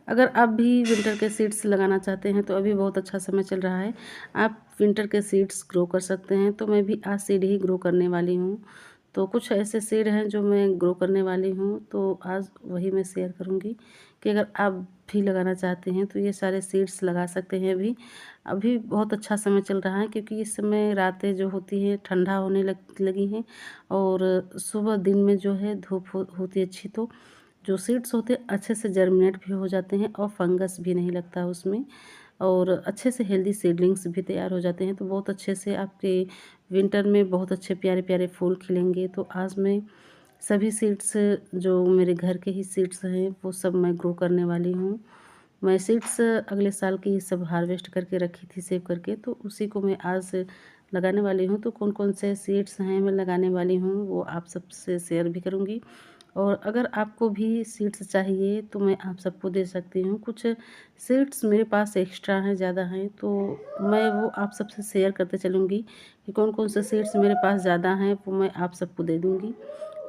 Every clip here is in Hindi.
अगर आप भी विंटर के सीड्स लगाना चाहते हैं तो अभी बहुत अच्छा समय चल रहा है, आप विंटर के सीड्स ग्रो कर सकते हैं। तो मैं भी आज सीड ही ग्रो करने वाली हूँ। तो कुछ ऐसे सीड हैं जो मैं ग्रो करने वाली हूँ, तो आज वही मैं शेयर करूँगी कि अगर आप भी लगाना चाहते हैं तो ये सारे सीड्स लगा सकते हैं। अभी अभी बहुत अच्छा समय चल रहा है, क्योंकि इस समय रातें जो होती हैं ठंडा होने लगी हैं, और सुबह दिन में जो है धूप होती है अच्छी, तो जो सीड्स होते हैं अच्छे से जर्मिनेट भी हो जाते हैं और फंगस भी नहीं लगता उसमें, और अच्छे से हेल्दी सीडलिंग्स भी तैयार हो जाते हैं। तो बहुत अच्छे से आपके विंटर में बहुत अच्छे प्यारे प्यारे फूल खिलेंगे। तो आज मैं सभी सीड्स, जो मेरे घर के ही सीड्स हैं, वो सब मैं ग्रो करने वाली हूँ। मैं सीड्स अगले साल की सब हार्वेस्ट करके रखी थी सेव करके, तो उसी को मैं आज लगाने वाली हूँ। तो कौन कौन से सीड्स हैं मैं लगाने वाली हूँ वो आप सबसे शेयर भी करूँगी। और अगर आपको भी सीड्स चाहिए तो मैं आप सबको दे सकती हूँ। कुछ सीड्स मेरे पास एक्स्ट्रा हैं, ज़्यादा हैं, तो मैं वो आप सबसे शेयर करते चलूँगी कि कौन कौन से सीड्स मेरे पास ज़्यादा हैं, वो मैं आप सबको दे दूँगी।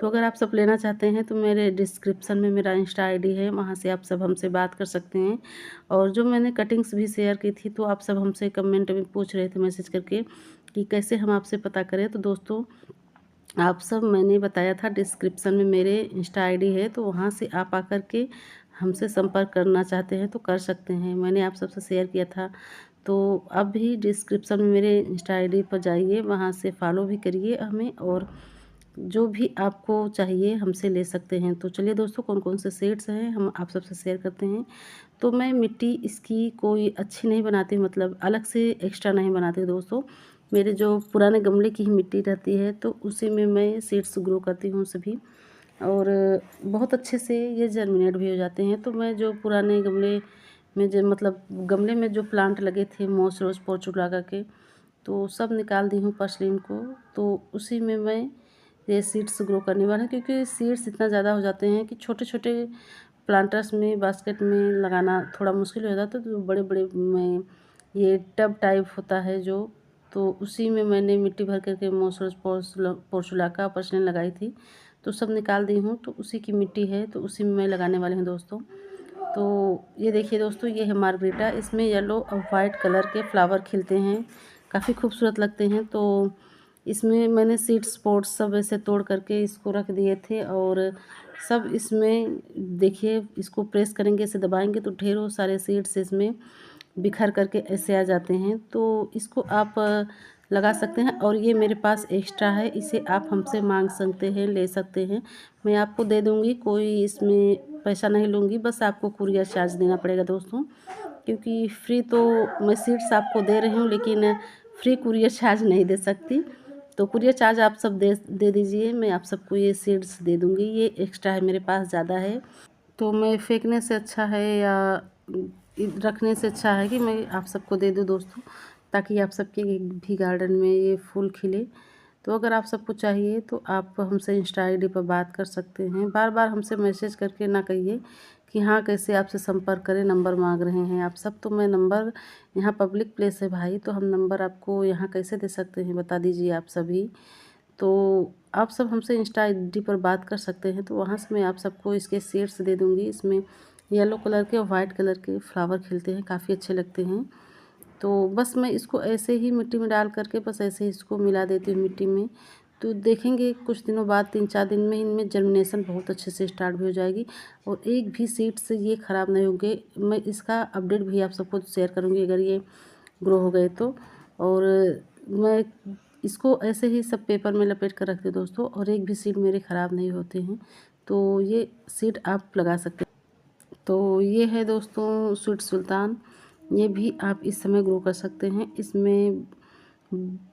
तो अगर आप सब लेना चाहते हैं तो मेरे डिस्क्रिप्शन में मेरा इंस्टा आईडी है, वहाँ से आप सब हमसे बात कर सकते हैं। और जो मैंने कटिंग्स भी शेयर की थी, तो आप सब हमसे कमेंट में पूछ रहे थे मैसेज करके कि कैसे हम आपसे पता करें। तो दोस्तों, आप सब मैंने बताया था, डिस्क्रिप्शन में मेरे इंस्टा आईडी है, तो वहाँ से आप आकर के हमसे संपर्क करना चाहते हैं तो कर सकते हैं। मैंने आप सबसे शेयर किया था, तो अब भी डिस्क्रिप्शन में मेरे इंस्टा आईडी पर जाइए, वहाँ से फॉलो भी करिए हमें, और जो भी आपको चाहिए हमसे ले सकते हैं। तो चलिए दोस्तों, कौन कौन से सीड्स हैं हम आप सबसे शेयर करते हैं। तो मैं मिट्टी इसकी कोई अच्छी नहीं बनाती, मतलब अलग से एक्स्ट्रा नहीं बनाती दोस्तों। मेरे जो पुराने गमले की ही मिट्टी रहती है, तो उसी में मैं सीड्स ग्रो करती हूँ सभी, और बहुत अच्छे से ये जर्मिनेट भी हो जाते हैं। तो मैं जो पुराने गमले में, जो मतलब गमले में जो प्लांट लगे थे मोस रोज़ पोर्चुलागा के, तो सब निकाल दी हूँ पर्सलिन को। तो उसी में मैं ये सीड्स ग्रो करने वाला है, क्योंकि सीड्स इतना ज़्यादा हो जाते हैं कि छोटे छोटे प्लांटर्स में, बास्केट में लगाना थोड़ा मुश्किल हो जाता है। तो बड़े बड़े में ये टब टाइप होता है जो, तो उसी में मैंने मिट्टी भर करके मोसस पोर्चुलाका पर्सलिन लगाई थी, तो सब निकाल दी हूँ। तो उसी की मिट्टी है, तो उसी में मैं लगाने वाली हूँ दोस्तों। तो ये देखिए दोस्तों, ये है मार्गरीटा, इसमें येलो और वाइट कलर के फ्लावर खिलते हैं, काफ़ी खूबसूरत लगते हैं। तो इसमें मैंने सीड्स स्पॉट्स सब ऐसे तोड़ करके इसको रख दिए थे, और सब इसमें देखिए, इसको प्रेस करेंगे, ऐसे दबाएंगे तो ढेरों सारे सीड्स इसमें बिखर करके ऐसे आ जाते हैं। तो इसको आप लगा सकते हैं, और ये मेरे पास एक्स्ट्रा है, इसे आप हमसे मांग सकते हैं, ले सकते हैं, मैं आपको दे दूँगी। कोई इसमें पैसा नहीं लूँगी, बस आपको कुरियर चार्ज देना पड़ेगा दोस्तों, क्योंकि फ्री तो मैं सीड्स आपको दे रही हूँ, लेकिन फ्री कुरियर चार्ज नहीं दे सकती। तो कुरियर चार्ज आप सब दे दीजिए, मैं आप सबको ये सीड्स दे दूँगी। ये एक्स्ट्रा है, मेरे पास ज़्यादा है, तो मैं फेंकने से अच्छा है या रखने से अच्छा है कि मैं आप सबको दे दूँ दोस्तों, ताकि आप सबके भी गार्डन में ये फूल खिले। तो अगर आप सबको चाहिए तो आप हमसे इंस्टा आईडी पर बात कर सकते हैं। बार बार हमसे मैसेज करके ना कहिए कि हाँ कैसे आपसे संपर्क करें, नंबर मांग रहे हैं आप सब। तो मैं नंबर, यहाँ पब्लिक प्लेस है भाई, तो हम नंबर आपको यहाँ कैसे दे सकते हैं, बता दीजिए आप सभी। तो आप सब हमसे इंस्टा आईडी पर बात कर सकते हैं, तो वहाँ से मैं आप सबको इसके सीड्स दे दूँगी। इसमें येलो कलर के और वाइट कलर के फ्लावर खिलते हैं, काफ़ी अच्छे लगते हैं। तो बस मैं इसको ऐसे ही मिट्टी में डाल करके बस ऐसे ही इसको मिला देती हूँ मिट्टी में। तो देखेंगे कुछ दिनों बाद, 3-4 दिन में इनमें जर्मिनेशन बहुत अच्छे से स्टार्ट भी हो जाएगी, और एक भी सीड से ये ख़राब नहीं होंगे। मैं इसका अपडेट भी आप सबको शेयर करूँगी अगर ये ग्रो हो गए तो। और मैं इसको ऐसे ही सब पेपर में लपेट कर रखती हूँ दोस्तों, और एक भी सीड मेरे ख़राब नहीं होते हैं। तो ये सीड आप लगा सकते हैं। तो ये है दोस्तों स्वीट सुल्तान, ये भी आप इस समय ग्रो कर सकते हैं। इसमें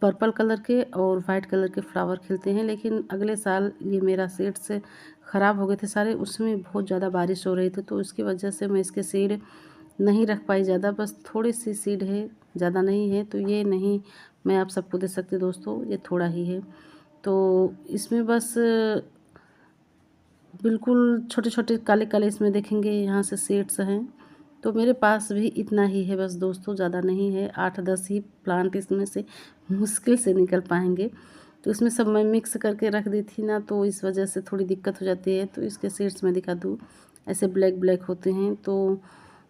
पर्पल कलर के और वाइट कलर के फ्लावर खिलते हैं, लेकिन अगले साल ये मेरा सीड से ख़राब हो गए थे सारे, उसमें बहुत ज़्यादा बारिश हो रही थी, तो उसकी वजह से मैं इसके सीड नहीं रख पाई ज़्यादा, बस थोड़ी सी सीड है, ज़्यादा नहीं है। तो ये नहीं मैं आप सबको दे सकती दोस्तों, ये थोड़ा ही है। तो इसमें बस बिल्कुल छोटे छोटे काले काले इसमें देखेंगे यहाँ से सीड्स हैं। तो मेरे पास भी इतना ही है बस दोस्तों, ज़्यादा नहीं है। 8-10 ही प्लांट इसमें से मुश्किल से निकल पाएंगे। तो इसमें सब मैं मिक्स करके रख दी थी ना, तो इस वजह से थोड़ी दिक्कत हो जाती है। तो इसके सीड्स मैं दिखा दूँ, ऐसे ब्लैक ब्लैक होते हैं। तो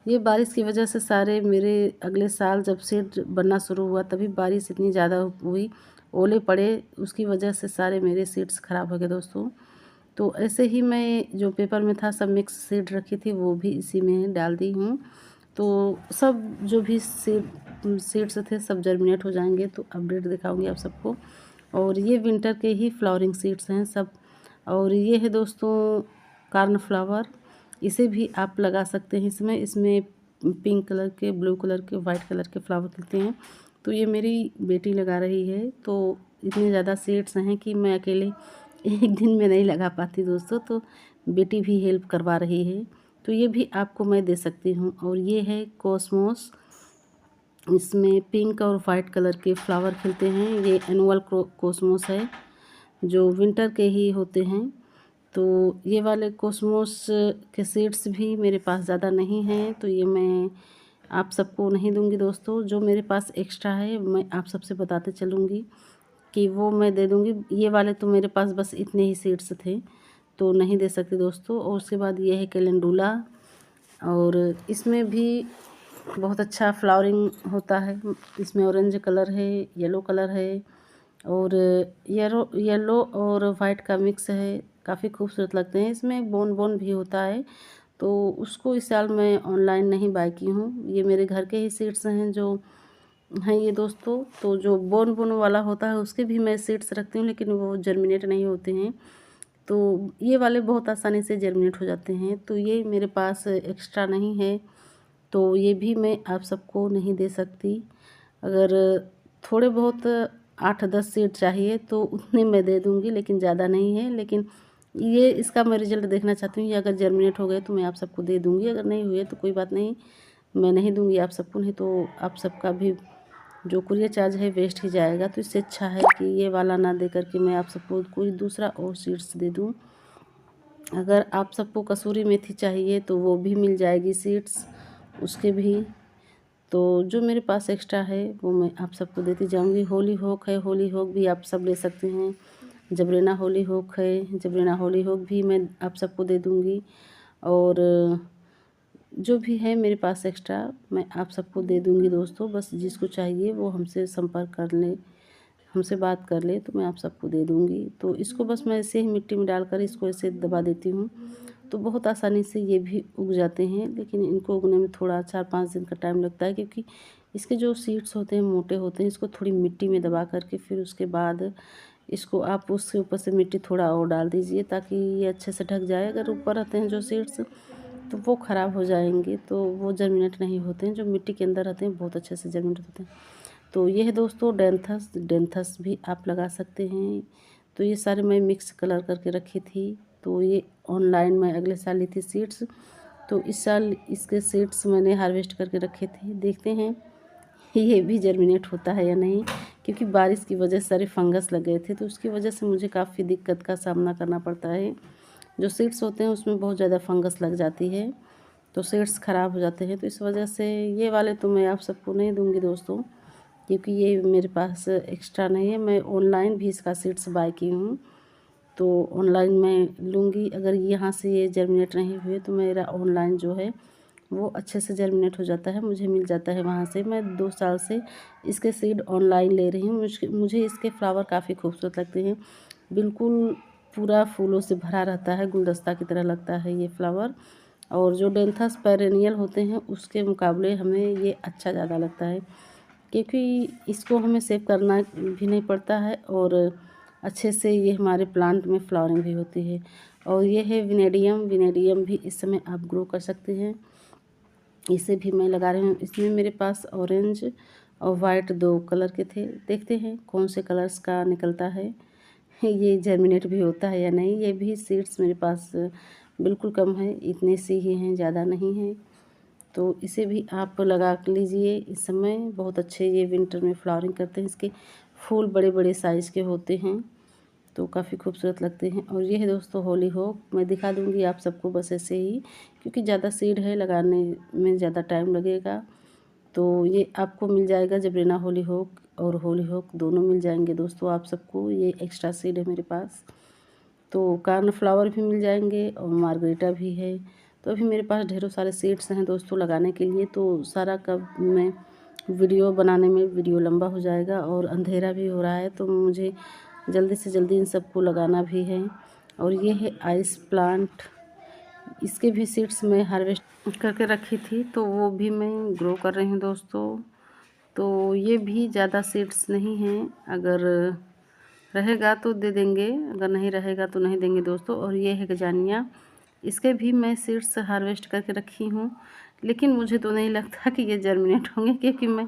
ये बारिश की वजह से सारे मेरे अगले साल जब सीड बनना शुरू हुआ तभी बारिश इतनी ज़्यादा हुई, ओले पड़े, उसकी वजह से सारे मेरे सीड्स ख़राब हो गए दोस्तों। तो ऐसे ही मैं जो पेपर में था सब मिक्स सीड रखी थी वो भी इसी में डाल दी हूँ। तो सब जो भी सीड्स थे सब जर्मिनेट हो जाएंगे, तो अपडेट दिखाऊंगी आप सबको। और ये विंटर के ही फ्लावरिंग सीड्स हैं सब। और ये है दोस्तों कार्नफ्लावर, इसे भी आप लगा सकते हैं। इसमें इसमें पिंक कलर के, ब्लू कलर के, वाइट कलर के फ्लावर खिलते हैं। तो ये मेरी बेटी लगा रही है। तो इतने ज़्यादा सीड्स हैं कि मैं अकेले एक दिन में नहीं लगा पाती दोस्तों, तो बेटी भी हेल्प करवा रही है। तो ये भी आपको मैं दे सकती हूँ। और ये है कॉस्मोस, इसमें पिंक और वाइट कलर के फ्लावर खिलते हैं। ये एनुअल कॉस्मोस है जो विंटर के ही होते हैं। तो ये वाले कॉस्मोस के सीड्स भी मेरे पास ज़्यादा नहीं हैं, तो ये मैं आप सबको नहीं दूंगी दोस्तों। जो मेरे पास एक्स्ट्रा है मैं आप सबसे बताते चलूँगी कि वो मैं दे दूंगी। ये वाले तो मेरे पास बस इतने ही सीड्स थे तो नहीं दे सकती दोस्तों। और उसके बाद ये है कैलेंडुला, और इसमें भी बहुत अच्छा फ्लावरिंग होता है। इसमें ऑरेंज कलर है, येलो कलर है, और येलो और वाइट का मिक्स है, काफ़ी खूबसूरत लगते हैं। इसमें बोन बोन भी होता है, तो उसको इस साल मैं ऑनलाइन नहीं बाय की हूँ। ये मेरे घर के ही सीड्स हैं जो हैं ये दोस्तों। तो जो बोन बोन वाला होता है उसके भी मैं सीड्स रखती हूँ, लेकिन वो जर्मिनेट नहीं होते हैं। तो ये वाले बहुत आसानी से जर्मिनेट हो जाते हैं। तो ये मेरे पास एक्स्ट्रा नहीं है, तो ये भी मैं आप सबको नहीं दे सकती। अगर थोड़े बहुत 8-10 सीड चाहिए तो उतने मैं दे दूँगी, लेकिन ज़्यादा नहीं है। लेकिन ये इसका मैं रिज़ल्ट देखना चाहती हूँ। ये अगर जर्मिनेट हो गए तो मैं आप सबको दे दूँगी, अगर नहीं हुए तो कोई बात नहीं, मैं नहीं दूँगी आप सबको। नहीं तो आप सबका भी जो कुरियर चार्ज है वेस्ट ही जाएगा। तो इससे अच्छा है कि ये वाला ना दे कर के मैं आप सबको कोई दूसरा और सीड्स दे दूँ। अगर आप सबको कसूरी मेथी चाहिए तो वो भी मिल जाएगी सीड्स, उसके भी। तो जो मेरे पास एक्स्ट्रा है वो मैं आप सबको देती जाऊंगी। होली होक है, होली होक भी आप सब ले सकते हैं। जबरीना होली होक है, जबरीना होली होक भी मैं आप सबको दे दूंगी। और जो भी है मेरे पास एक्स्ट्रा मैं आप सबको दे दूंगी दोस्तों। बस जिसको चाहिए वो हमसे संपर्क कर ले, हमसे बात कर ले, तो मैं आप सबको दे दूंगी। तो इसको बस मैं ऐसे ही मिट्टी में डालकर इसको ऐसे दबा देती हूँ, तो बहुत आसानी से ये भी उग जाते हैं। लेकिन इनको उगने में थोड़ा 4-5 दिन का टाइम लगता है, क्योंकि इसके जो सीड्स होते हैं मोटे होते हैं। इसको थोड़ी मिट्टी में दबा करके फिर उसके बाद इसको आप उसके ऊपर से मिट्टी थोड़ा और डाल दीजिए, ताकि ये अच्छे से ढक जाए। अगर ऊपर रहते हैं जो सीड्स तो वो ख़राब हो जाएंगे, तो वो जर्मिनेट नहीं होते हैं। जो मिट्टी के अंदर रहते हैं बहुत अच्छे से जर्मिनेट होते हैं। तो ये है दोस्तों डेंथस, डेंथस भी आप लगा सकते हैं। तो ये सारे मैं मिक्स कलर करके रखी थी। तो ये ऑनलाइन मैं अगले साल ली थी सीड्स, तो इस साल इसके सीड्स मैंने हार्वेस्ट करके रखे थे। देखते हैं ये भी जर्मिनेट होता है या नहीं, क्योंकि बारिश की वजह से सारे फंगस लग गए थे, तो उसकी वजह से मुझे काफ़ी दिक्कत का सामना करना पड़ता है। जो सीड्स होते हैं उसमें बहुत ज़्यादा फंगस लग जाती है, तो सीड्स ख़राब हो जाते हैं। तो इस वजह से ये वाले तो मैं आप सबको नहीं दूंगी दोस्तों, क्योंकि ये मेरे पास एक्स्ट्रा नहीं है। मैं ऑनलाइन भी इसका सीड्स बाय की हूँ, तो ऑनलाइन मैं लूँगी। अगर यहाँ से ये जर्मिनेट नहीं हुए तो मेरा ऑनलाइन जो है वो अच्छे से जर्मिनेट हो जाता है, मुझे मिल जाता है वहाँ से। मैं 2 साल से इसके सीड ऑनलाइन ले रही हूँ। मुझे इसके फ्लावर काफ़ी खूबसूरत लगते हैं, बिल्कुल पूरा फूलों से भरा रहता है, गुलदस्ता की तरह लगता है ये फ्लावर। और जो डेंथस पेरेनियल होते हैं उसके मुकाबले हमें ये अच्छा ज़्यादा लगता है, क्योंकि इसको हमें सेव करना भी नहीं पड़ता है, और अच्छे से ये हमारे प्लांट में फ्लावरिंग भी होती है। और ये है विनेडियम, विनेडियम भी इस समय आप ग्रो कर सकते हैं। इसे भी मैं लगा रही हूँ। इसमें मेरे पास ऑरेंज और वाइट 2 कलर के थे। देखते हैं कौन से कलर्स का निकलता है, ये जर्मिनेट भी होता है या नहीं। ये भी सीड्स मेरे पास बिल्कुल कम है, इतने सी ही हैं, ज़्यादा नहीं हैं। तो इसे भी आप लगा लीजिए। इस समय बहुत अच्छे ये विंटर में फ्लावरिंग करते हैं। इसके फूल बड़े बड़े साइज़ के होते हैं, तो काफ़ी खूबसूरत लगते हैं। और ये है दोस्तों होली होक, मैं दिखा दूँगी आप सबको बस ऐसे ही, क्योंकि ज़्यादा सीड है, लगाने में ज़्यादा टाइम लगेगा। तो ये आपको मिल जाएगा जबरीना होली होक और होली होक दोनों मिल जाएंगे दोस्तों आप सबको। ये एक्स्ट्रा सीड है मेरे पास। तो कार्नफ्लावर भी मिल जाएंगे और मार्गरीटा भी है। तो अभी मेरे पास ढेरों सारे सीड्स हैं दोस्तों लगाने के लिए, तो सारा कब मैं वीडियो बनाने में वीडियो लंबा हो जाएगा और अंधेरा भी हो रहा है, तो मुझे जल्दी से जल्दी इन सबको लगाना भी है। और ये है आइस प्लांट, इसके भी सीड्स मैं हार्वेस्ट करके रखी थी, तो वो भी मैं ग्रो कर रही हूँ दोस्तों। तो ये भी ज़्यादा सीड्स नहीं हैं, अगर रहेगा तो दे देंगे, अगर नहीं रहेगा तो नहीं देंगे दोस्तों। और ये है गजानिया, इसके भी मैं सीड्स हार्वेस्ट करके रखी हूँ, लेकिन मुझे तो नहीं लगता कि ये जर्मिनेट होंगे, क्योंकि मैं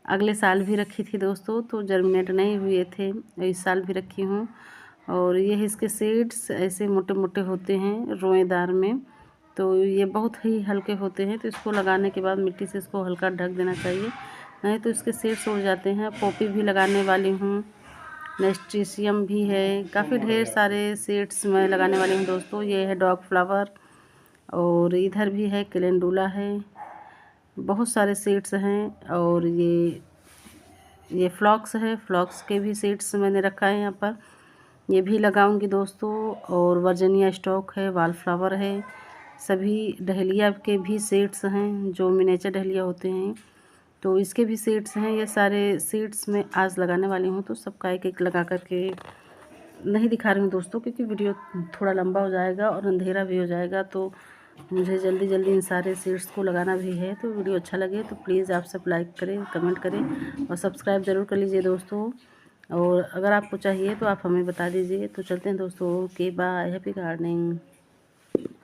अगले साल भी रखी थी दोस्तों, तो जर्मिनेट नहीं हुए थे। इस साल भी रखी हूँ। और ये इसके सीड्स ऐसे मोटे मोटे होते हैं रोएदार में, तो ये बहुत ही हल्के होते हैं, तो इसको लगाने के बाद मिट्टी से इसको हल्का ढक देना चाहिए, नहीं तो इसके सीड्स उड़ जाते हैं। पॉपी भी लगाने वाली हूँ, नेस्टेशियम भी है, काफ़ी ढेर सारे सीड्स मैं लगाने वाली हूँ दोस्तों। ये है डॉग फ्लावर, और इधर भी है कैलेंडुला है, बहुत सारे सीड्स हैं। और ये फ्लॉक्स है, फ्लॉक्स के भी सीड्स मैंने रखा है यहाँ पर, ये भी लगाऊंगी दोस्तों। और वर्जीनिया स्टॉक है, वाल फ्लावर है, सभी डहलिया के भी सीड्स हैं, जो मिनिएचर डहलिया होते हैं, तो इसके भी सीड्स हैं। ये सारे सीड्स मैं आज लगाने वाली हूँ, तो सबका एक एक लगा करके नहीं दिखा रही हूँ दोस्तों, क्योंकि वीडियो थोड़ा लंबा हो जाएगा और अंधेरा भी हो जाएगा, तो मुझे जल्दी जल्दी इन सारे सीड्स को लगाना भी है। तो वीडियो अच्छा लगे तो प्लीज़ आप सब लाइक करें, कमेंट करें और सब्सक्राइब ज़रूर कर लीजिए दोस्तों। और अगर आपको चाहिए तो आप हमें बता दीजिए। तो चलते हैं दोस्तों, ओके बाय, हैप्पी गार्डनिंग।